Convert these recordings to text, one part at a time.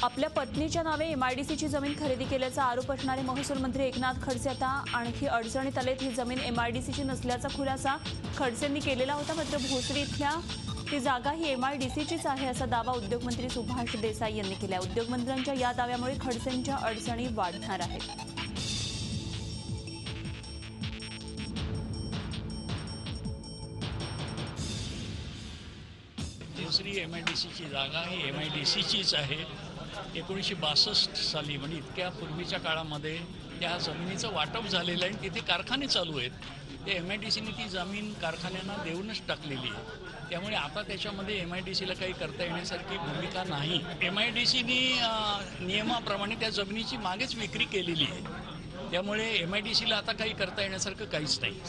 आपल्या पत्नीच्या नावे एमआयडीसीची जमीन खरेदी केल्याचा आरोप असणारे महसूल मंत्री एकनाथ खडसे आता आणखी अडचणीत आलेत। ही जमीन एमआयडीसीची नसल्याचा खुलासा खडसेंनी केलेला होता। मात्र भोसरी इथल्या ती जागा ही एमआयडीसीचीच आहे असा दावा उद्योगमंत्री सुभाष देसाई यांनी केला। उद्योगमंत्र्यांच्या या दाव्यामुळे खडसेंच्या अडचणी वाढणार आहेत। भोसरी एमआयडीसीची जागा ही एमआयडीसीचीच आहे। 1962 साली म्हणजे इतक्या पूर्वीच्या काळामध्ये त्या जमिनीचं वाटप झालेलं आहे। तिथे कारखाने चालू आहेत। ते एमआयडीसीने ती जमीन कारखान्यांना देऊनच टाकलेली आहे। त्यामुळे आता त्याच्यामध्ये एमआयडीसीला काही करता येण्यासारखी भूमिका नाही। एमआयडीसीने नियमाप्रमाणे त्या जमिनीची मागेच विक्री केलेली आहे। त्यामुळे एमआयडीसीला आता काही करता येण्यासारखं काहीच नाही।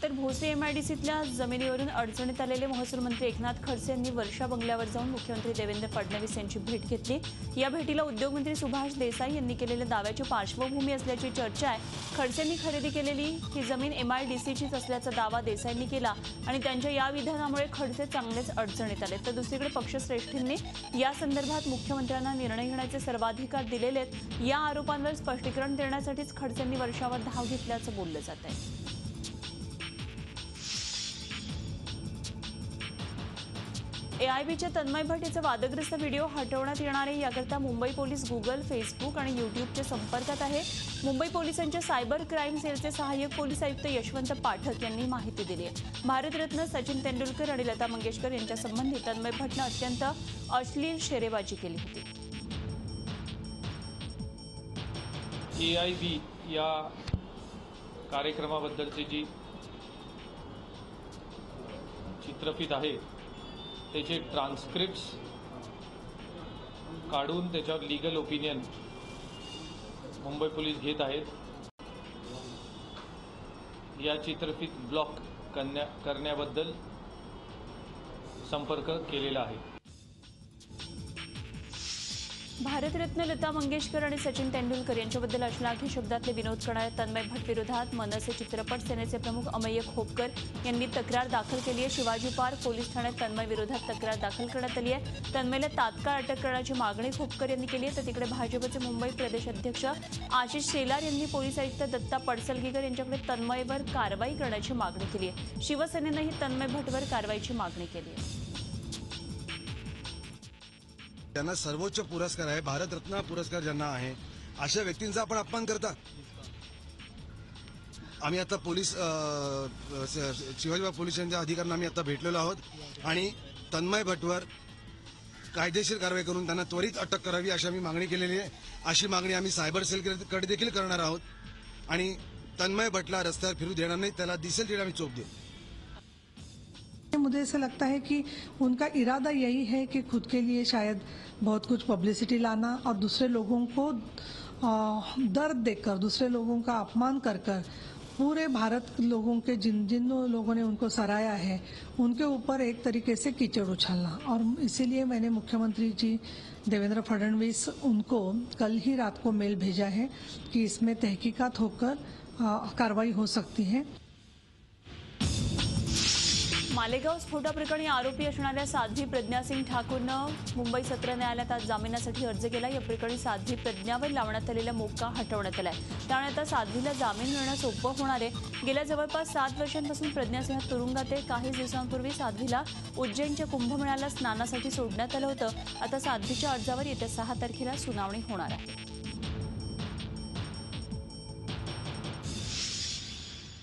तर भोसरी एमआयडीसीतल्या जमिनीवरून अडचणीत आलेले महसूल मंत्री एकनाथ खडसे यांनी वर्षा बंगल्यावर जाऊन मुख्यमंत्री देवेंद्र फडणवीस यांची भेट घेतली। या भेटीला उद्योगमंत्री सुभाष देसाई यांनी केलेल्या दाव्याची पार्श्वभूमी असल्याची चर्चा आहे। खडसेंनी खरेदी केलेली ही जमीन एमआयडीसीचीच असल्याचा दावा देसाईंनी केला आणि त्यांच्या या विधानामुळे खडसे चांगलेच अडचणीत आले। तर दुसरीकडे पक्षश्रेष्ठींनी या संदर्भात मुख्यमंत्र्यांना निर्णय घेण्याचे सर्वाधिकार दिलेले आहेत। या आरोपांवर स्पष्टीकरण देण्यासाठीच खडसेंनी वर्षावर धाव घेतल्याचं बोललं जात आहे। एआयबीच्या तन्मय भट्ट याचा वादग्रस्त व्हिडिओ हटवण्यात येणार आहे। याकरता मुंबई पोलीस गुगल, फेसबुक आणि यूट्यूबच्या संपर्कात आहे। मुंबई पोलिसांच्या सायबर क्राईम सेलचे सहाय्यक पोलीस आयुक्त यशवंत पाठक यांनी माहिती दिली आहे। भारतरत्न सचिन तेंडुलकर आणि लता मंगेशकर यांच्या संबंधी तन्मय भट्टने अत्यंत अश्लील शेरेबाजी केली होती। एआयबी या कार्यक्रमाबद्दलची जी चित्रफित आहे त्याचे ट्रान्स्क्रिप्ट्स काढून त्याच्यावर लीगल ओपिनियन मुंबई पोलीस घेत आहेत। या चित्रफित ब्लॉक करण्याबद्दल संपर्क केलेला आहे। भारतरत्न लता मंगेशकर आणि सचिन तेंडुलकर यांच्याबद्दल अश्लील शब्दातले विनोद करणाऱ्या तन्मय भट्ट विरोधात मनसे चित्रपट सेनेचे प्रमुख अमेय खोपकर यांनी तक्रार दाखल केली आहे। शिवाजी पार्क पोलीस ठाण्यात तन्मय विरोधात तक्रार दाखल करण्यात आली आहे। तन्मयला तात्काळ अटक करण्याची मागणी खोपकर यांनी केली आहे। तर तिकडे भाजपचे मुंबई प्रदेश अध्यक्ष आशिष शेलार यांनी पोलीस आयुक्त दत्ता पडसलगीकर यांच्याकडे तन्मयवर कारवाई करण्याची मागणी केली आहे। शिवसेनेनंही तन्मय भट्टवर कारवाईची मागणी केली आहे। त्यांना सर्वोच्च पुरस्कार आहे, भारतरत्न पुरस्कार ज्यांना आहे, अशा व्यक्तींचा आपण अपमान करता। आम्ही आता पोलीस शिवाजीबाग पोलीस स्टेशनच्या अधिकाऱ्यांना आम्ही आता भेटलेलो आहोत आणि तन्मय भट्टवर कायदेशीर कारवाई करून त्यांना त्वरित अटक करावी अशी आम्ही मागणी केलेली आहे। अशी मागणी आम्ही सायबर सेलकडे देखील करणार आहोत आणि तन्मय भट्टला रस्त्यावर फिरू देणार नाही, त्याला दिसेल तिथे आम्ही चोप देऊ। मुझे ऐसा लगता है कि उनका इरादा यही है कि खुद के लिए शायद बहुत कुछ पब्लिसिटी लाना और दूसरे लोगों को दर्द देकर, दूसरे लोगों का अपमान कर कर पूरे भारत लोगों के जिन लोगों ने उनको सराहा है उनके ऊपर एक तरीके से कीचड़ उछालना। और इसीलिए मैंने मुख्यमंत्री जी देवेंद्र फडणवीस उनको कल ही रात को मेल भेजा है कि इसमें तहकीकात होकर कार्रवाई हो सकती है। मालेगाव स्फोटाप्रकरणी आरोपी असणाऱ्या साध्वी प्रज्ञा सिंग ठाकूरनं मुंबई सत्र न्यायालयात आज जामिनासाठी अर्ज केला। या प्रकरणी साध्वी प्रज्ञावर लावण्यात आलेला मोक्का हटवण्यात आलाय। त्यामुळे आता साध्वीला जामीन मिळणं सोपं होणार आहे। गेल्या जवळपास 7 वर्षांपासून प्रज्ञा सिंह तुरुंगात आहे। काही दिवसांपूर्वी साध्वीला उज्जैनच्या कुंभमेळ्याला स्नानासाठी सोडण्यात आलं होतं। आता साध्वीच्या अर्जावर येत्या 6 तारखेला सुनावणी होणार आहे।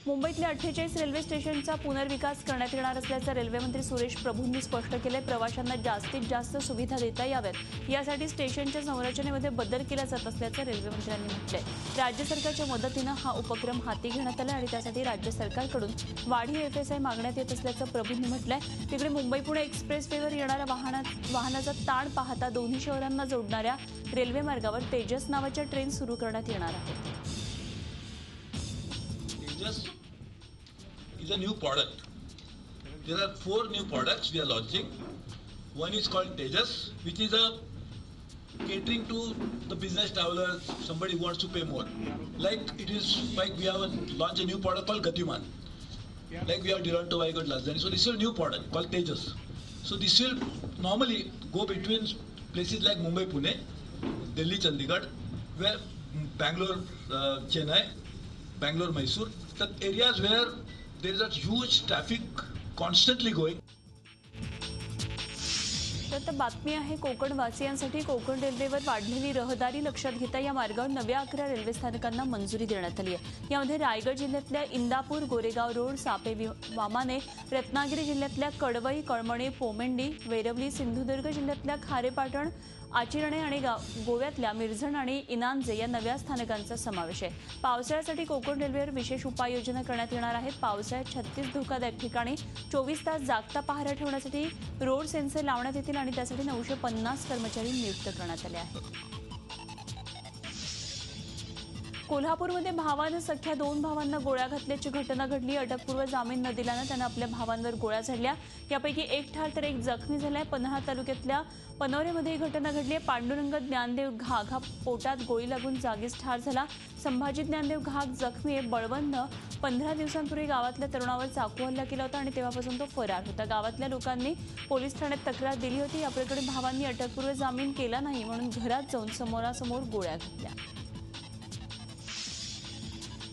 मुंबईतल्या 48 रेल्वे स्टेशनचा पुनर्विकास करण्यात येणार असल्याचं रेल्वेमंत्री सुरेश प्रभूंनी स्पष्ट केलंय। प्रवाशांना जास्तीत जास्त सुविधा देता याव्यात यासाठी स्टेशनच्या संरचनेमध्ये बदल केला जात असल्याचं रेल्वेमंत्र्यांनी म्हटलंय। राज्य सरकारच्या मदतीनं हा उपक्रम हाती घेण्यात आला आणि त्यासाठी राज्य सरकारकडून वाढीव एफएसआय मागण्यात येत असल्याचं प्रभूंनी म्हटलंय। तिकडे मुंबई पुणे एक्सप्रेसवेवर येणाऱ्या वाहनाचा ताण पाहता दोन्ही शहरांना जोडणाऱ्या रेल्वे मार्गावर तेजस नावाच्या ट्रेन सुरू करण्यात येणार आहेत। Tejas is a new product. There are 4 new products we are launching. One is called Tejas, which is a catering to the business travelers, somebody who wants to pay more. Like it is like we have launched a new product called Gatiman. Like we have Duronto, Vaigat, Rajdhani. So this is a new product called Tejas. So this will normally go between places like Mumbai, Pune, Delhi, Chandigarh, where Bangalore, Chennai, Bangalore, Mysore, the areas where there is a huge traffic constantly going. तर बातमी आहे कोकण वासियांसाठी. कोकण रेल्वेवर वाढलेली रहदारी लक्षात घेता या मार्गावर नव्या 11 रेल्वे स्थानकांना मंजुरी देण्यात आली आहे. यामध्ये रायगड जिल्ह्यातल्या इंदापूर, गोरेगाव रोड, सापे, वामाने, रत्नागिरी जिल्ह्यातल्या कडवई, कळमणे, पोमेंडी, वेरवली, सिंधुदुर्ग जिल्ह्यातल्या खारेपाटण, आचिरणे आणि गोव्यातल्या मिरजण आणि इनांजे या नव्या स्थानकांचा समावेश आहे. पावसाळ्यासाठी कोकण रेल्वेवर विशेष उपाययोजना करण्यात येणार आहेत. पावसाळ्यात 36 धोकादायक ठिकाणी 24 तास जागता पहारा ठेवण्यासाठी रोड सेन्सर लावण्यात येतील आणि त्यासाठी 950 कर्मचारी नियुक्त करण्यात आले आहेत. कोल्हापूरमध्ये भावानं सख्या 2 भावांना गोळ्या घातल्याची घटना घडली. अटकपूर्व जामीन न दिल्यानं त्यानं आपल्या भावांवर गोळ्या झाडल्या. यापैकी एक ठार तर एक जखमी झालाय. पन्हाळा तालुक्यातल्या पनोरेमध्ये ही घटना घडली आहे. पांडुरंग ज्ञानदेव घाग हा पोटात गोळी लागून जागीच ठार झाला. संभाजी ज्ञानदेव घाग जखमी आहे. बळवंतनं 15 दिवसांपूर्वी गावातल्या तरुणावर चाकू हल्ला केला होता आणि तेव्हापासून तो फरार होता. गावातल्या लोकांनी पोलीस ठाण्यात तक्रार दिली होती. याप्रकरणी भावांनी अटकपूर्व जामीन केला नाही म्हणून घरात जाऊन समोरासमोर गोळ्या घातल्या.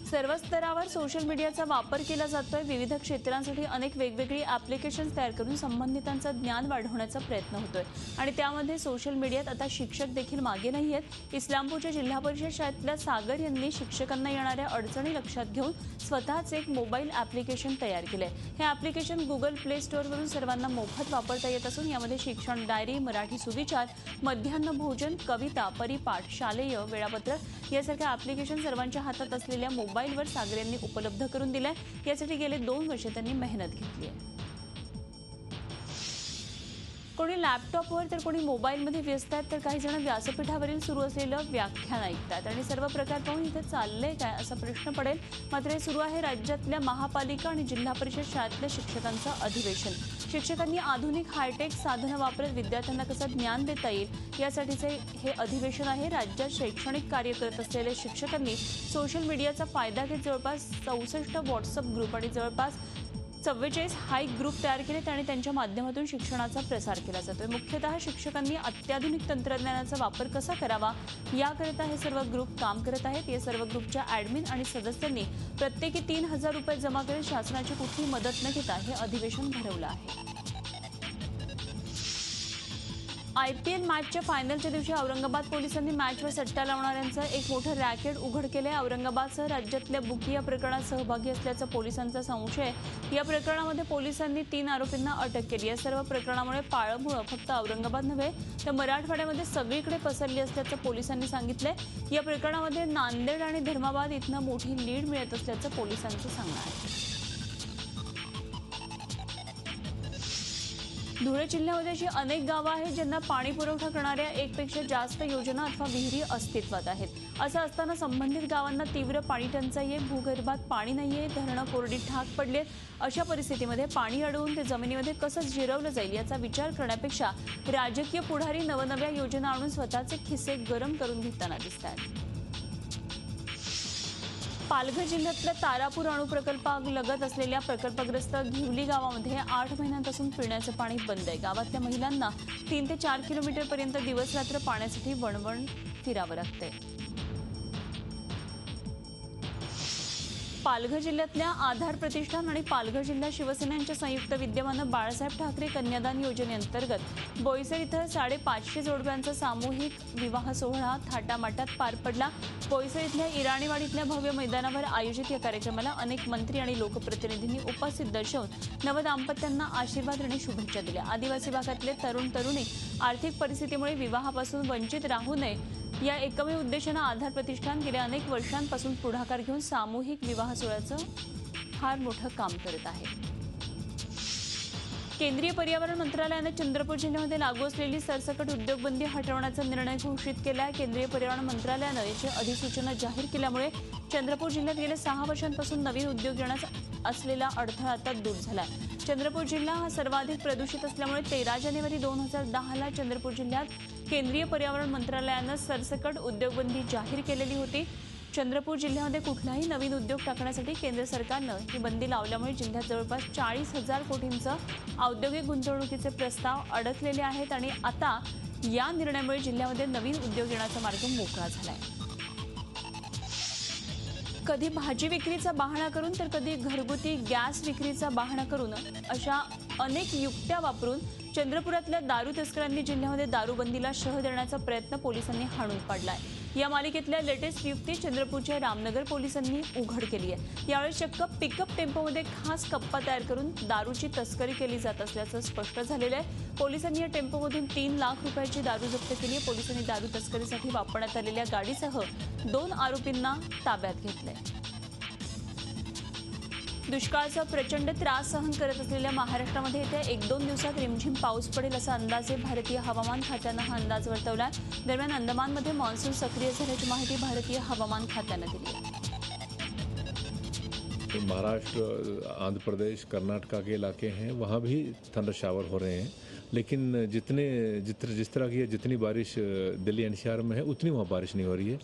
सर्व स्तरावर सोशल मीडियाचा वापर केला जातोय. विविध क्षेत्रांसाठी अनेक वेगवेगळी ॲप्लिकेशन्स तयार करून संबंधितांचं ज्ञान वाढवण्याचा प्रयत्न होतोय आणि त्यामध्ये सोशल मीडियात आता शिक्षक देखील मागे नाही आहेत. इस्लामपूरच्या जिल्हा परिषद शाळेतल्या सागर यांनी शिक्षकांना येणाऱ्या अडचणी लक्षात घेऊन स्वतःच एक मोबाईल ॲप्लिकेशन तयार केलंय. हे ॲप्लिकेशन गुगल प्ले स्टोअरवरून सर्वांना मोफत वापरता येत असून यामध्ये शिक्षण डायरी, मराठी सुविचार, मध्यान्ह भोजन, कविता, परिपाठ, शालेय वेळापत्रक यासारख्या ॲप्लिकेशन सर्वांच्या हातात असलेल्या मोबाईलवर सागर यांनी उपलब्ध करून दिलाय. यासाठी गेले 2 वर्ष त्यांनी मेहनत घेतली आहे. कोणी लॅपटॉपवर तर कोणी मोबाईलमध्ये व्यस्त आहेत तर काही जण व्यासपीठावरील सुरू असलेलं व्याख्यान ऐकतात आणि सर्व प्रकार पाहून इथे चाललंय काय असा प्रश्न पडेल. मात्र हे सुरू आहे राज्यातल्या महापालिका आणि जिल्हा परिषद शाळेतल्या शिक्षकांचं अधिवेशन. शिक्षकांनी आधुनिक हायटेक साधनं वापरत विद्यार्थ्यांना कसं ज्ञान देता येईल यासाठीचे हे अधिवेशन आहे. राज्यात शैक्षणिक कार्य करत असलेल्या शिक्षकांनी सोशल मीडियाचा फायदा घेत जवळपास 64 व्हॉट्सअप ग्रुप आणि जवळपास 44 हाईक ग्रुप तयार केलेत आणि त्यांच्या माध्यमातून शिक्षणाचा प्रसार केला जातोय. मुख्यतः शिक्षकांनी अत्याधुनिक तंत्रज्ञानाचा वापर कसा करावा याकरिता हे सर्व ग्रुप काम करत आहेत. या सर्व ग्रुपच्या ॲडमिन आणि सदस्यांनी प्रत्येकी 3000 रुपये जमा करून शासनाची कुठली मदत न घेता हे अधिवेशन भरवलं आहे. IPL मॅचच्या फायनलच्या दिवशी औरंगाबाद पोलिसांनी मॅचवर सट्टा लावणाऱ्यांचं एक मोठं रॅकेट उघड केलंय. औरंगाबादसह राज्यातल्या बुकी या प्रकरणात सहभागी असल्याचा पोलिसांचा संशय आहे. या प्रकरणामध्ये पोलिसांनी 3 आरोपींना अटक केली. या सर्व प्रकरणामुळे पाळंमुळं फक्त औरंगाबाद नव्हे तर मराठवाड्यामध्ये सगळीकडे पसरली असल्याचं पोलिसांनी सांगितलंय. या प्रकरणामध्ये नांदेड आणि धर्माबाद इथनं मोठी लीड मिळत असल्याचं पोलिसांचं सांगणं आहे. धुळे जिल्ह्यामध्ये अशी अनेक गावं आहेत ज्यांना पाणी पुरवठा करणाऱ्या 1 पेक्षा जास्त योजना अथवा विहिरी अस्तित्वात आहेत. असं असताना संबंधित गावांना तीव्र पाणी टंचाई आहे. भूगर्भात पाणी नाहीये, धरणं कोरडी ठाक पडली आहेत. अशा परिस्थितीमध्ये पाणी अडवून ते जमिनीमध्ये कसं जिरवलं जाईल याचा विचार करण्यापेक्षा राजकीय पुढारी नवनव्या योजना आणून स्वतःचे खिसे गरम करून घेताना दिसतात. पालघर जिल्ह्यातल्या तारापूर अणुप्रकल्पालगत असलेल्या प्रकल्पग्रस्त घिवली गावामध्ये 8 महिन्यांपासून पिण्याचं पाणी बंद आहे. गावातल्या महिलांना 3 ते 4 किलोमीटरपर्यंत दिवस रात्र पाण्यासाठी वणवण फिरावं लागतंय. पालघर जिल्ह्यातल्या आधार प्रतिष्ठान आणि पालघर जिल्हा शिवसेना यांच्या संयुक्त विद्यमानं बाळासाहेब ठाकरे कन्यादान योजनेअंतर्गत बोईसर इथं 550 जोडप्यांचा सामूहिक विवाह सोहळा थाटामाटात पार पडला. बोईसर इथल्या इराणीवाडीतल्या भव्य मैदानावर आयोजित या कार्यक्रमाला अनेक मंत्री आणि लोकप्रतिनिधींनी उपस्थित दर्शवून नवदाम्पत्यांना आशीर्वाद आणि शुभेच्छा दिल्या. आदिवासी भागातले तरुण तरुणी आर्थिक परिस्थितीमुळे विवाहापासून वंचित राहू नये या एकमेव उद्देशानं आधार प्रतिष्ठान गेल्या अनेक वर्षांपासून पुढाकार घेऊन सामूहिक विवाह सोहळ्याचं फार मोठं काम करत आहे. केंद्रीय पर्यावरण मंत्रालयानं चंद्रपूर जिल्ह्यामध्ये लागू असलेली सरसकट उद्योगबंदी हटवण्याचा निर्णय घोषित केला आहे. केंद्रीय पर्यावरण मंत्रालयानं याची अधिसूचना जाहीर केल्यामुळे चंद्रपूर जिल्ह्यात गेल्या 6 वर्षांपासून नवीन उद्योग येण्यास असलेला अडथळा आता दूर झाला आहे. चंद्रपूर जिल्हा हा सर्वाधिक प्रदूषित असल्यामुळे 13 जानेवारी 2010ला चंद्रपूर जिल्ह्यात केंद्रीय पर्यावरण मंत्रालयानं सरसकट उद्योगबंदी जाहीर केलेली होती. चंद्रपूर जिल्ह्यामध्ये कुठलाही नवीन उद्योग टाकण्यासाठी केंद्र सरकारनं ही बंदी लावल्यामुळे जिल्ह्यात जवळपास 40,000 कोटींचं औद्योगिक गुंतवणुकीचे प्रस्ताव अडकलेले आहेत आणि आता या निर्णयामुळे जिल्ह्यामध्ये नवीन उद्योग येण्याचा मार्ग मोकळा झालाय. कधी भाजी विक्रीचा बहाणा करून तर कधी घरगुती गॅस विक्रीचा बहाणा करून अशा अनेक युक्त्या वापरून चंद्रपुरातल्या दारू तस्करांनी जिल्ह्यामध्ये दारूबंदीला शह देण्याचा प्रयत्न पोलिसांनी हाणून पाडलाय. या मालिकेतल्या लेटेस्ट युक्ती चंद्रपूरच्या रामनगर पोलिसांनी उघड केली आहे. यावेळी चक्क पिकअप टेम्पोमध्ये खास कप्पा तयार करून दारूची तस्करी केली जात असल्याचं स्पष्ट झालेलं आहे. पोलिसांनी या टेम्पोमधून 3 लाख रुपयाची दारू जप्त केली आहे. पोलिसांनी दारू तस्करीसाठी वापरण्यात आलेल्या गाडीसह 2 आरोपींना ताब्यात घेतलंय. दुष्काळाचा प्रचंड त्रास सहन करत असलेल्या महाराष्ट्रामध्ये येत्या 1-2 दिवसात रिमझिम पाऊस पडेल असा अंदाज आहे. भारतीय हवामान खात्यानं हा अंदाज वर्तवला. दरम्यान अंदमानमध्ये मान्सून सक्रिय झाल्याची माहिती भारतीय हवामान खात्यानं दिली आहे. महाराष्ट्र, आंध्र प्रदेश, कर्नाटका के इलाके हैं, वहाँ भी थंडर शावर हो रहे हैं, लेकिन जिस तरह की जितनी बारिश दिल्ली एनसीआर में है उतनी वहाँ बारिश नहीं हो रही है.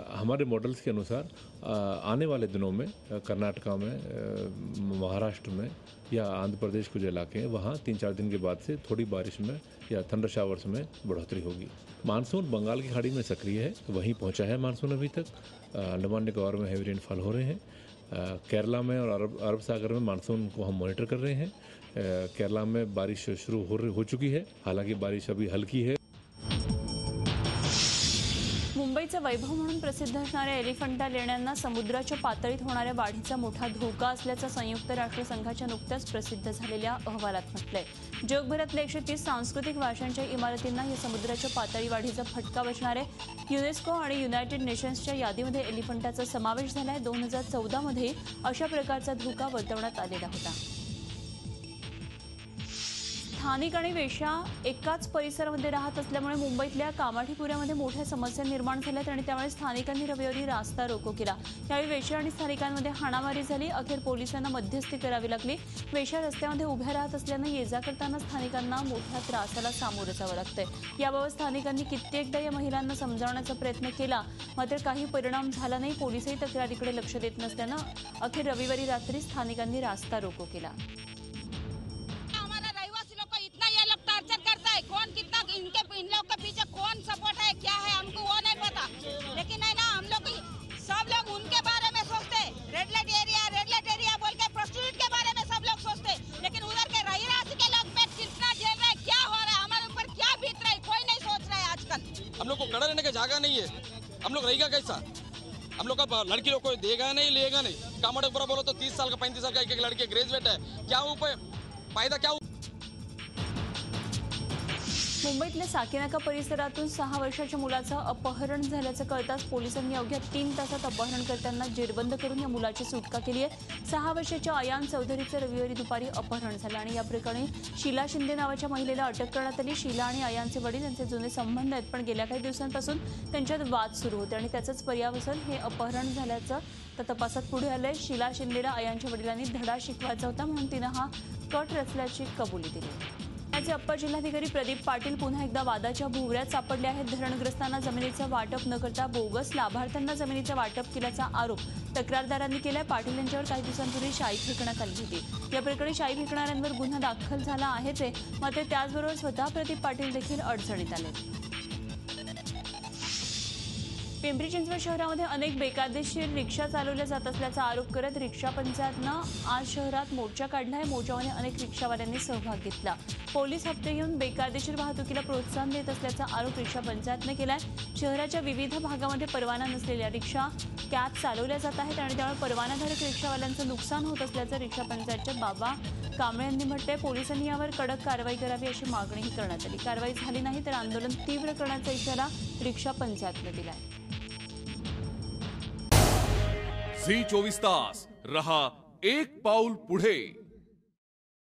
हमारे मॉडल्स के अनुसार आने वाले दिनों में कर्नाटका में, महाराष्ट्र में या आंध्र प्रदेश के जो इलाके हैं वहाँ 3-4 दिन के बाद से थोड़ी बारिश में या थंडर शावर्स में बढ़ोतरी होगी. मानसून बंगाल की खाड़ी में सक्रिय है, वहीं पहुँचा है मानसून अभी तक. अंडमान निकोबार में हैवी रेनफॉल हो रहे हैं. केरला में और अरब सागर में मानसून को हम मॉनिटर कर रहे हैं. केरला में बारिश शुरू हो चुकी है, हालांकि बारिश अभी हल्की है. मुंबईचं वैभव म्हणून प्रसिद्ध असणाऱ्या एलिफंटा लेण्यांना समुद्राच्या पातळीत होणाऱ्या वाढीचा मोठा धोका असल्याचं संयुक्त राष्ट्रसंघाच्या नुकत्याच प्रसिद्ध झालेल्या अहवालात म्हटलंय. जगभरातल्या 130 सांस्कृतिक वारशांच्या इमारतींना या समुद्राच्या पातळी वाढीचा फटका बसणार आहे. युनेस्को आणि युनायटेड नेशन्सच्या यादीमध्ये एलिफंटाचा समावेश झालाय. 2014 मध्ये अशा प्रकारचा धोका वर्तवण्यात आलेला होता. स्थानिक आणि वेश्या एकाच परिसरामध्ये राहत असल्यामुळे मुंबईतल्या कामाठीपुऱ्यामध्ये मोठ्या समस्या निर्माण झाल्यात आणि त्यामुळे स्थानिकांनी रविवारी रास्ता रोको केला. यावेळी वेश्या आणि स्थानिकांमध्ये हाणामारी झाली. अखेर पोलिसांना मध्यस्थी करावी लागली. वेश्या रस्त्यामध्ये उभ्या राहत असल्यानं ये जा करताना स्थानिकांना मोठ्या त्रासाला सामोरं जावं लागतंय. याबाबत स्थानिकांनी कित्येकदा या महिलांना समजावण्याचा प्रयत्न केला, मात्र काही परिणाम झाला नाही. पोलिसही तक्रारीकडे लक्ष देत नसल्यानं अखेर रविवारी रात्री स्थानिकांनी रास्ता रोको केला. इन लोग के पीछे कौन सपोर्ट है, क्या है, हमको वो नहीं पता. लेकिन है ना, हम लोग सब लोग उनके बारे में सोचते. रेड लाइट एरिया बोल के प्रोस्टिट्यूट के बारे में सब लोग सोचते. लेकिन उधर के रहीरासी के लोग पे कितना झेल रहे, क्या हो रहा है, हमारे ऊपर क्या बीत रहा है, कोई नहीं सोच रहा है. आजकल हम लोग को खड़ा रहने की जगह नहीं है. हम लोग रहेगा कैसा? हम लोग का लड़की लोग को देगा नहीं, लेगा नहीं. कामाठीपुरा बोलो तो 30 साल का 35 साल का एक लड़के ग्रेजुएट है. क्या ऊपर फायदा क्या? मुंबईतल्या साकीनाका परिसरातून 6 वर्षाच्या मुलाचं अपहरण झाल्याचं कळताच पोलिसांनी अवघ्या 3 तासात अपहरणकर्त्यांना जेरबंद करून या मुलाची सुटका केली आहे. 6 वर्षाच्या अयान चौधरीचं रविवारी दुपारी अपहरण झालं आणि या प्रकरणी शीला शिंदे नावाच्या महिलेला अटक करण्यात आली. शीला आणि अयानचे वडील यांचे जुने संबंध आहेत, पण गेल्या काही दिवसांपासून त्यांच्यात वाद सुरू होते आणि त्याचंच पर्यावसन हे अपहरण झाल्याचं तर तपासात पुढे आलंय. शीला शिंदेला अयानच्या वडिलांनी धडा शिकवायचा होता म्हणून तिनं हा कट रचल्याची कबुली दिली. राज्याचे अप्पर जिल्हाधिकारी प्रदीप पाटील पुन्हा एकदा वादाच्या भोवऱ्यात सापडले आहेत. धरणग्रस्तांना जमिनीचं वाटप न करता बोगस लाभार्थ्यांना जमिनीचं वाटप केल्याचा आरोप तक्रारदारांनी केलाय. पाटील यांच्यावर काही दिवसांपूर्वी शाई फेकण्यात आली होती. या प्रकरणी शाई फेकणाऱ्यांवर गुन्हा दाखल झाला आहेच, मात्र त्याचबरोबर स्वतः प्रदीप पाटील देखील अडचणीत आले. पिंपरी चिंचवड शहरामध्ये अनेक बेकायदेशीर रिक्षा चालवल्या जात असल्याचा आरोप करत रिक्षा पंचायतनं आज शहरात मोर्चा काढलाय. मोर्चामध्ये अनेक रिक्षावाल्यांनी सहभाग घेतला. पोलीस हप्ते घेऊन बेकायदेशीर वाहतुकीला प्रोत्साहन देत असल्याचा आरोप रिक्षा पंचायतनं केलाय. शहराच्या विविध भागामध्ये परवाना नसलेल्या रिक्षा कॅब चालवल्या जात आहेत आणि त्यामुळे परवानाधारक रिक्षावाल्यांचं नुकसान होत असल्याचं रिक्षा पंचायतचे बाबा कांबळे यांनी म्हटलंय. पोलिसांनी यावर कडक कारवाई करावी अशी मागणीही करण्यात आली. कारवाई झाली नाही तर आंदोलन तीव्र करण्याचा इशारा रिक्षा पंचायतनं दिलाय. झी 24 तास रहा एक पाऊल पुढे.